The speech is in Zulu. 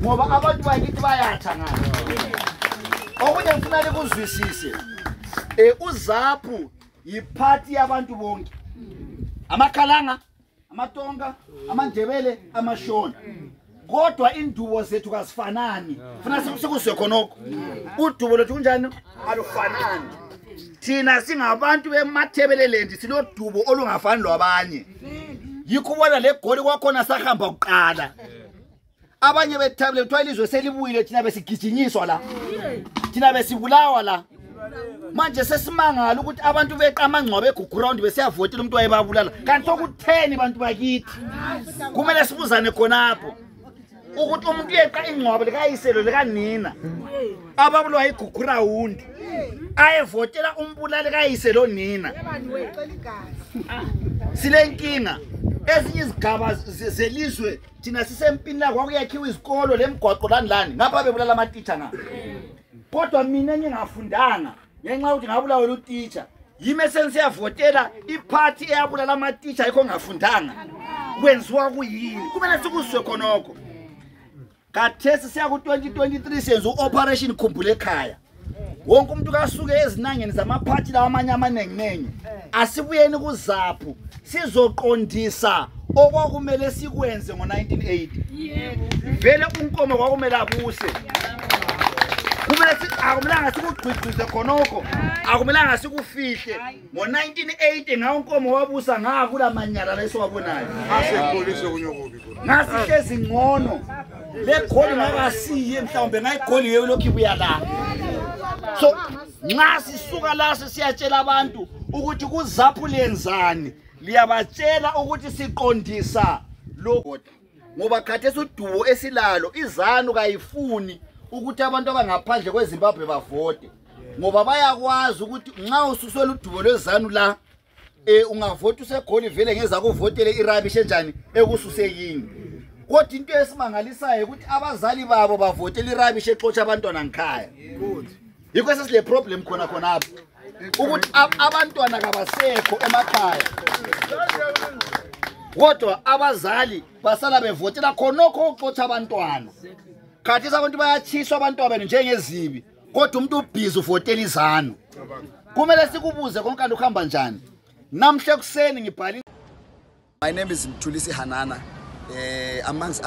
ngoba abantu bakithi bayatha ngayo okunye ngifuna ukuzwisise uZAPU iparty yabantu bonke amakhalanga amatonga amandebele amashona kodwa indubo zethu kasifanani funa sikuswe khonoko udubo lethu kunjani alufanani thina singabantu bemathebeleland silodubo olungafani lwabanye yikho bona le goli kwakhona sahamba uqala abanye bethabile kuthiwa ilizwe selibuyile thina besigijinyiswa la thina besibulawa la manje sesimangala ukuthi abantu beqamangcwa beguguround besiyavotela umuntu wayebabulala kanti sokutheni abantu bakithi kumele sibuzane khonapho ukuthi umuntu yeqa ingcwabo likayiselo likanina ababulwa iguguround ayevotela umbulali kayiselo nina silenkinga ezinye izigaba zelizwe thina sisempini la kwakuyakhiwa izikolo lemgwaqo lani ngapha bebulala amatitsha nga kodwa mina ngingafundanga ngenxa ukuthi ngabulawa lo teacher yime sensiyavotela iparty eyabulala amatitsha ayikho ngafundanga kwenziwa kuyini kumele sikuswe khonoko kathesi siya ku 2023 senza uoperation khumbule ekhaya wonke umuntu kasuke ezinangeni zamaphathi lawa amanye amanenginengi asibuyeni kuZAPU sizoqondisa okwakumele sikwenze ngo1980 vele unkomo kwakumele abuse kumele akumelanga sikugqigqize khonoko akumelanga sikufihle ngo1980 ngawo unkomo wabusa ngakula manyala lesowabonayo asepolice kunyokubi ngasihlezi ngcono le goli ngakasiye mhlawumbe ngayigoli yelokhu ibuya la so nxa sisuka la siyatshela abantu ukuthi kuZAPU lenzani liyabatshela ukuthi siqondisa lo ngoba khathesi udubo esilalo izanu kayifuni ukuthi abantu abangaphandle kweZimbabwe bavote ngoba bayakwazi ukuthi nxa ususwela udubo lwezanu la ungavota usegoli vele ngeza kuvotele irabish enjani ekususekini kodwa into esimangalisayo ukuthi abazali babo bavotele irabish exotsha abantwana ngikhaya yikho sesile problem khona apho ukuthi abantwana kabasekho emakhaya kodwa abazali basala bevotela khonokho uxotsha abantwana khathesi abantu bayachiswa abantwana benu njengezibi kodwa umuntu ubhizi uvotela izanu kumele sikubuze konke kanti ukuhamba njani namhle kuseni ngibhali. My name is Mtulisi Hanana amongst